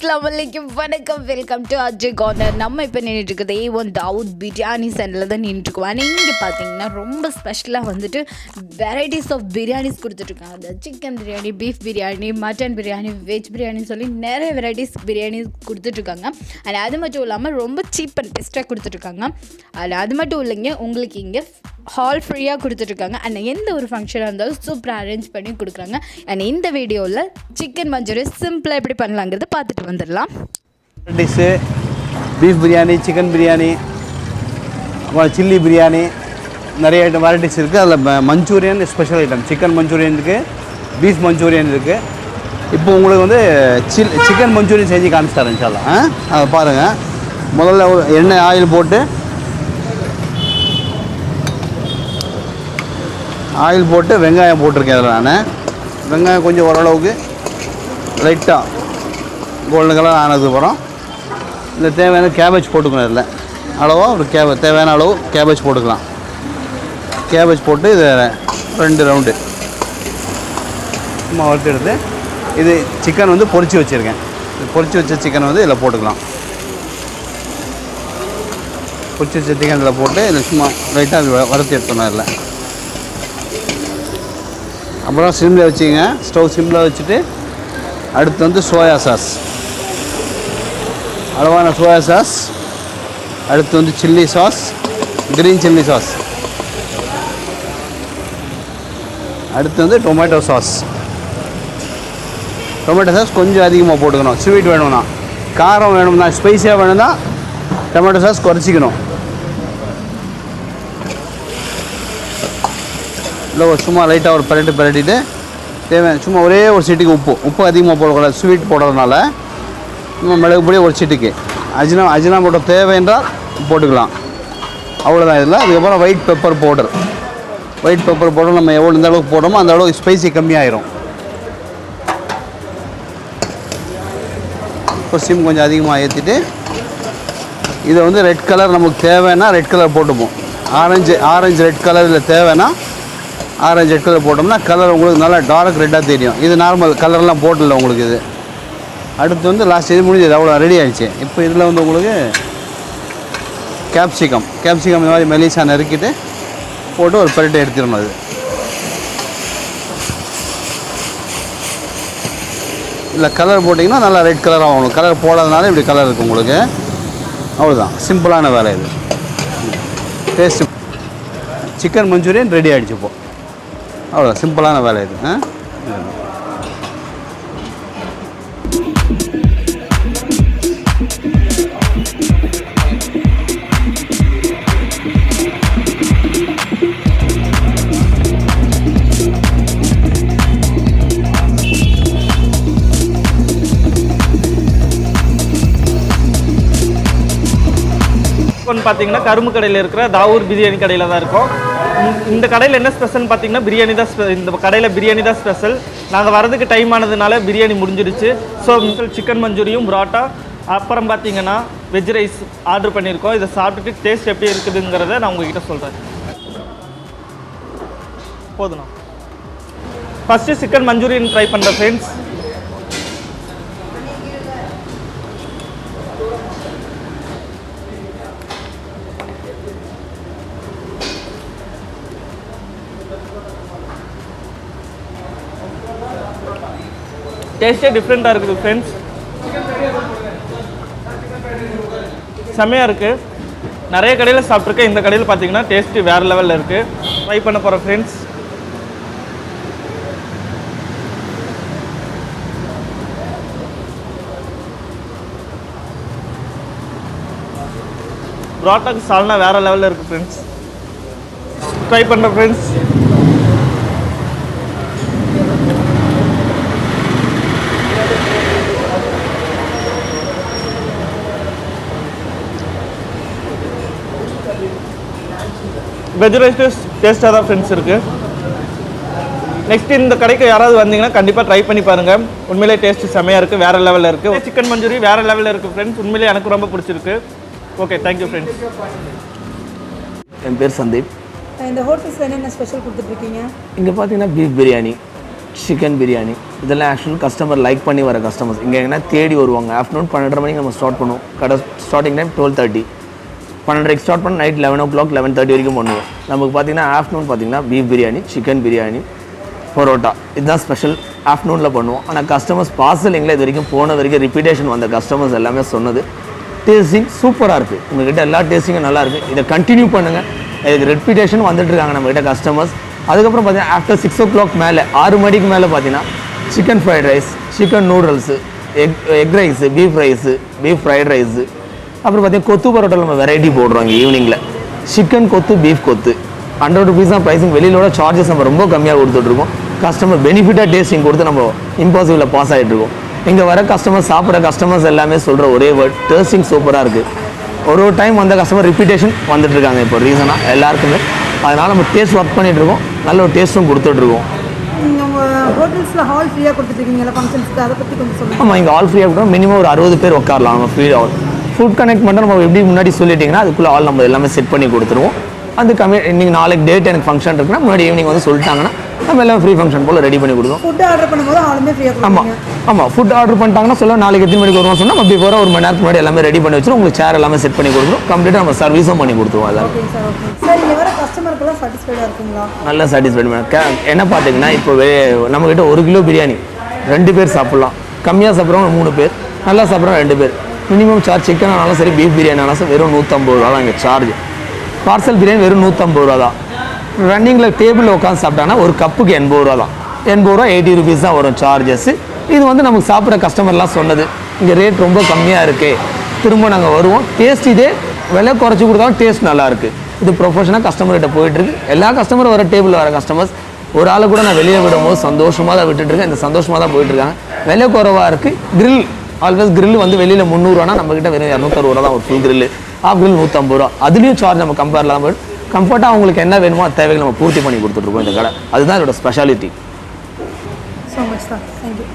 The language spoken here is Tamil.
Assalamualaikum, vanakkam, welcome to Rjcornor. நம்ம இப்போ நின்றுட்டு இருக்குது A1Dawood பிரியாணி சென்டரில் தான் நின்றுட்டுருக்கோம். ஆனால் இங்கே பார்த்தீங்கன்னா ரொம்ப ஸ்பெஷலாக வந்துட்டு வெரைட்டிஸ் ஆஃப் பிரியாணிஸ் கொடுத்துட்ருக்காங்க. அந்த chicken biryani, beef biryani, mutton biryani, veg பிரியாணின்னு சொல்லி நிறைய வெரைட்டிஸ் பிரியாணி கொடுத்துட்ருக்காங்க. அண்ட் அது மட்டும் இல்லாமல் ரொம்ப சீப் அண்ட் பெஸ்ட்டாக கொடுத்துட்ருக்காங்க. அண்ட் அது மட்டும் இல்லைங்க, உங்களுக்கு இங்கே ஹால் ஃப்ரீயாக கொடுத்துட்ருக்காங்க. அண்ட் எந்த ஒரு ஃபங்க்ஷனாக இருந்தாலும் சூப்பராக அரேஞ்ச் பண்ணி கொடுக்குறாங்க. அண்ட் இந்த வீடியோவில் சிக்கன் மஞ்சூரியன் சிம்பிளாக எப்படி பண்ணலாங்கிறத பார்த்துட்டு வந்துடலாம். Dish beef biryani, chicken biryani, அப்புறம் சில்லி பிரியாணி, நிறைய ஐட்டம் வெரைட்டிஸ் இருக்குது. அதில் Manchurian special item chicken Manchurian இருக்குது, பீஃப் மஞ்சூரியன் இருக்குது. இப்போ உங்களுக்கு வந்து சிக்கன் மஞ்சூரியன் செஞ்சு காமிச்சிட்டாரு இன்ஷால்லாம். அதை பாருங்கள். முதல்ல எண்ணெய் ஆயில் போட்டு வெங்காயம் போட்டிருக்கேன். அதில் நான் வெங்காயம் கொஞ்சம் ஓரளவுக்கு லைட்டாக கோல்டன் கலர் ஆனதுக்கப்புறம் இந்த தேவையான கேபேஜ் போட்டுக்கணும். இதில் அளவாக ஒரு தேவையான அளவு கேபேஜ் போட்டுக்கலாம். கேபேஜ் போட்டு இதை 2 ரவுண்டு சும்மா வறுத்து எடுத்து இது சிக்கன் வந்து பொரிச்சு வச்சுருக்கேன். பொரிச்சு வச்ச சிக்கன் வந்து இதில் போட்டுக்கலாம். பொரிச்சு வச்ச சிக்கன் இதில் போட்டு இதில் சும்மா லைட்டாக வறுத்து எடுத்தோம். இதில் அப்புறம் சிம்மில் வச்சுங்க, ஸ்டவ் சிம்மில் வச்சுட்டு அடுத்து வந்து சோயா சாஸ், அளவான சோயா சாஸ். அடுத்து வந்து chilli sauce, green chilli sauce. அடுத்து வந்து டொமேட்டோ சாஸ். டொமேட்டோ சாஸ் கொஞ்சம் அதிகமாக போட்டுக்கணும். ஸ்வீட் வேணும்னா, காரம் வேணும்னா, ஸ்பைஸியாக வேணும்னா டொமேட்டோ சாஸ் குறைச்சிக்கணும். இல்லை சும்மா லைட்டாக ஒரு பரட்டிட்டு தேவையான சும்மா ஒரே ஒரு சீட்டுக்கு உப்பு அதிகமாக போடக்கூடாது. ஸ்வீட் போடுறதுனால சும்மா மிளகுப்பொடி ஒரு சீட்டுக்கு. அஜினா போட்டால் தேவை என்றால் போட்டுக்கலாம். அவ்வளோதான் இதில். அதுக்கப்புறம் ஒயிட் பெப்பர் பவுடர் நம்ம எவ்வளோ இந்த அளவுக்கு போடுறோமோ அந்த அளவுக்கு ஸ்பைசி கம்மியாயிரும். இப்போ சிம் கொஞ்சம் அதிகமாக ஏற்றிட்டு இதை வந்து ரெட் கலர் நமக்கு தேவைன்னா ரெட் கலர் போட்டுப்போம். ஆரஞ்சு ரெட் கலர் இதில் தேவைன்னா ஆரஞ்சு ரெட் கலர் போட்டோம்னா கலர் உங்களுக்கு நல்லா டார்க் ரெட்டாக தெரியும். இது நார்மல் கலர்லாம் போட்டல உங்களுக்கு. இது அடுத்து வந்து லாஸ்ட் இது முடிஞ்சது, அவ்வளோ ரெடி ஆகிடுச்சு. இப்போ இதில் வந்து உங்களுக்கு கேப்சிகம் இந்த மாதிரி மெலிசா நறுக்கிட்டு போட்டு ஒரு பரட்டை எடுத்துடணும். அது இல்லை கலர் போட்டிங்கன்னா நல்லா ரெட் கலராக ஆகணும். கலர் போடாதனால இப்படி கலர் இருக்குது உங்களுக்கு. அவ்வளோதான், சிம்பிளான வேலை இது. டேஸ்ட்டு சிக்கன் மஞ்சூரியன் ரெடி ஆகிடுச்சு. இப்போது அவ்வளோ சிம்பிளான வேலை இது. பார்த்தீங்கன்னா கரும்பு கடையில் இருக்கிற தாவூர் பிரியாணி கடையில் தான் இருக்கோம். இந்த கடையில் என்ன ஸ்பெஷல்னு பார்த்தீங்கன்னா பிரியாணி தான். இந்த கடையில் பிரியாணி தான் ஸ்பெஷல். நாங்கள் வரதுக்கு டைம் ஆனதுனால பிரியாணி முடிஞ்சிடுச்சு. ஸோ சிக்கன் மஞ்சூரியும் புரோட்டா, அப்புறம் பார்த்தீங்கன்னா வெஜ் ரைஸ் ஆர்டர் பண்ணியிருக்கோம். இதை சாப்பிட்டுட்டு டேஸ்ட் எப்படி இருக்குதுங்கிறத நான் உங்ககிட்ட சொல்கிறேன். போதுண்ணா. ஃபஸ்ட்டு சிக்கன் மஞ்சூரியன் ட்ரை பண்ணுறேன் ஃப்ரெண்ட்ஸ். டேஸ்ட்டே டிஃப்ரெண்ட்டாக இருக்குது ஃப்ரெண்ட்ஸ். செம்மையாக இருக்குது. நிறைய கடையில் சாப்பிட்ருக்கேன். இந்த கடையில் பார்த்தீங்கன்னா டேஸ்ட்டு வேறு லெவலில் இருக்குது. ட்ரை பண்ண போகிறேன் ஃப்ரெண்ட்ஸ். புரோட்டாக்கு சால்னா வேறு லெவலில் இருக்குது ஃப்ரெண்ட்ஸ். ட்ரை பண்ணுறேன் ஃப்ரெண்ட்ஸ். வெஜ் ரைஸ் டேஸ்ட்டாக தான் ஃப்ரெண்ட்ஸ் இருக்குது. நெக்ஸ்ட் இந்த கடைக்கு யாராவது வந்தீங்கன்னா கண்டிப்பாக ட்ரை பண்ணி பாருங்கள். உண்மையிலே டேஸ்ட்டு செம்மையாக இருக்குது, வேறு லெவலில் இருக்குது. சிக்கன் மஞ்சூரி வேறு லெவலில் இருக்குது ஃப்ரெண்ட்ஸ். உண்மையிலே எனக்கு ரொம்ப பிடிச்சிருக்கு. Okay, thank you friends. என் பேர் சந்தீப். இந்த ஹோட்டல்ஸில் என்னென்ன ஸ்பெஷல் கொடுத்துட்ருக்கீங்க? இங்கே பார்த்தீங்கன்னா பீஃப் பிரியாணி, சிக்கன் பிரியாணி இதெல்லாம் ஆக்சுவலி கஸ்டமர் லைக் பண்ணி வர கஸ்டமர்ஸ் இங்கே எங்கன்னா தேடி வருவாங்க. ஆஃப்டர்நூன் 12:30 மணிக்கு நம்ம ஸ்டார்ட் பண்ணுவோம். கடை ஸ்டார்டிங் டைம் 12:30. 12:30 ஸ்டார்ட் பண்ணி நைட் 11 o'clock 11:30 வரைக்கும் பண்ணுவோம். நமக்கு பார்த்தீங்கன்னா ஆஃப்டர்நூன் பார்த்தீங்கன்னா பீஃப் பிரியாணி, சிக்கன் பிரியாணி, பரோட்டா இதுதான் ஸ்பெஷல் ஆஃப்டர்நூனில் பண்ணுவோம். ஆனால் கஸ்டமர்ஸ் பார்சல் எங்களை இது வரைக்கும் போன வரைக்கும் ரிப்பீட்டேஷன் வந்த கஸ்டமர்ஸ் எல்லாமே சொன்னது டேஸ்டிங் சூப்பராக இருக்குது, உங்கள்கிட்ட எல்லா டேஸ்டிங்கும் நல்லாயிருக்கு, இதை கண்டினியூ பண்ணுங்கள். இதுக்கு ரெப்யூட்டேஷன் வந்துட்டுருக்காங்க நம்மகிட்ட கஸ்டமர்ஸ். அதுக்கப்புறம் பார்த்தீங்கன்னா ஆஃப்டர் 6 o'clock மேலே 6 மணிக்கு மேலே பார்த்தீங்கன்னா chicken fried rice, chicken noodles, egg rice, beef rice, beef fried rice, அப்புறம் பார்த்தீங்கன்னா கொத்து பரோட்டாவில் நம்ம வெரைட்டி போடுறோம் இங்கே ஈவினிங்கில். சிக்கன் கொத்து, பீஃப் கொத்து 100 rupees தான் ப்ரைஸிங். வெளியிலோட சார்ஜஸ் நம்ம ரொம்ப கம்மியாக கொடுத்துட்ருக்கோம். கஸ்டமர் பெனிஃபிட்டாக டேஸ்டிங் கொடுத்து நம்ம இம்பாசிபிளில் பாஸ் ஆகிட்ருக்கோம். இங்கே வர கஸ்டமர்ஸ் சாப்பிட்ற கஸ்டமர்ஸ் எல்லாமே சொல்கிற ஒரே வேர்ட் டேஸ்டிங் சூப்பராக இருக்குது. ஒரு டைம் வந்த கஸ்டமர் ரிப்பீட்டேஷன் வந்துட்டுருக்காங்க இப்போ ரீசனாக எல்லாருக்குமே. அதனால் நம்ம டேஸ்ட் ஒர்க் பண்ணிகிட்ருக்கோம், நல்ல ஒரு டேஸ்ட்டும் கொடுத்துட்ருக்கோம். ஹோட்டல்ஸில் ஹால் ஃப்ரீயாக கொடுத்துட்ருக்கீங்களா ஃபங்க்ஷன்ஸ்க்கு, அதை பற்றி கொஞ்சம் சொல்லுங்கள். ஆமாம், இங்கே ஹால் ஃப்ரீயாக கொடுத்தோம். மினிமம் ஒரு 60 பேர் உட்காரலாம். நம்ம ஃப்ரீ ஹால் ஃபுட் கனெக்ட் மட்டும் நம்ம எப்படி முன்னாடி சொல்லிட்டிங்கன்னா அதுக்குள்ளே ஆல் நம்ம எல்லாமே செட் பண்ணி கொடுத்துருவோம். அது இன்றைக்கி நாளைக்கு டேட் எனக்கு ஃபங்க்ஷன் இருக்குன்னா முன்னாடி ஈவினிங் வந்து சொல்லிட்டாங்கன்னா நம்ம எல்லாம் ஃப்ரீ ஃபங்க்ஷன் போல் ரெடி பண்ணி கொடுக்கும். ஃபுட் ஆர்டர் பண்ணும்போது ஆளுமே ஃப்ரீயாக. ஆமாம் ஃபுட் ஆர்டர் பண்ணிட்டாங்கன்னா சொல்ல நாளைக்கு எத்தனை மணிக்கு வருவோம் சொன்னால் அப்படி போகிற 1 மணி நேரத்துக்கு முன்னாடி எல்லாமே ரெடி பண்ணி வச்சுரும். உங்களுக்கு சேர் எல்லாமே செட் பண்ணி கொடுத்துரும். கம்ப்ளீட்டாக நம்ம சர்வீஸும் பண்ணி கொடுத்துருவோம். எல்லாம் சார் இங்கே வர கஸ்டமருக்குலாம் சாட்டிஸ்ஃபைடாக இருக்குங்களா? நல்லா சாட்டிஸ்ஃபைட் மேடம். என்ன பார்த்தீங்கன்னா இப்போ நம்மக்கிட்ட 1 கிலோ பிரியாணி 2 பேர் சாப்பிட்லாம். கம்மியாக சாப்பிட்றவங்க 3 பேர், நல்லா சாப்பிட்றவங்க 2 பேர். மினிமம் சார்ஜ் சிக்கன் ஆனாலும் சரி பீஃப் பிரியாணி ஆனாலும் சரி வெறும் 150 ரூபா தான் இங்கே சார்ஜ். பார்சல் பிரியாணி வெறும் 150 ரூபா தான். ரன்னிங்கில் டேபிளில் உட்காந்து சாப்பிட்டாங்கன்னா ஒரு கப்புக்கு 80 ரூபா தான். 80 ரூபா 80 rupees தான் வரும் சார்ஜஸ். இது வந்து நமக்கு சாப்பிட்ற கஸ்டமர்லாம் சொன்னது இங்கே ரேட் ரொம்ப கம்மியாக இருக்குது, திரும்ப நாங்கள் வருவோம். டேஸ்ட் இதே விலை குறைச்சி கொடுத்தாலும் டேஸ்ட் நல்லாயிருக்கு. இது ப்ரொஃபஷனாக கஸ்டமர்கிட்ட போயிட்டுருக்கு. எல்லா கஸ்டமரும் வர டேபிளில் வர கஸ்டமர்ஸ் ஒரு ஆள் கூட நான் வெளியே விடும்போது சந்தோஷமாக தான் விட்டுட்டுருக்கேன். இந்த சந்தோஷமாக தான் போயிட்டுருக்காங்க. விலை குறைவாக இருக்குது. கிரில் ஆல்வேஸ் கிரில் வந்து வெளியில் 300 ரூபானா நம்மக்கிட்ட வெறும் 260 ரூபா தான் ஒரு ஃபுல் கிரில். ஆஃப் கிரில் 150 ரூபா. அதுலேயும் சார்ஜ் நம்ம கம்பேர் இல்லாமல் கம்ஃபர்ட்டாக அவங்களுக்கு என்ன வேணுமோ தேவைகள் நம்ம பூர்த்தி பண்ணி கொடுத்துட்ருக்கோம் இந்த கடை. அதுதான் இதோட speciality. So much sir, thank you.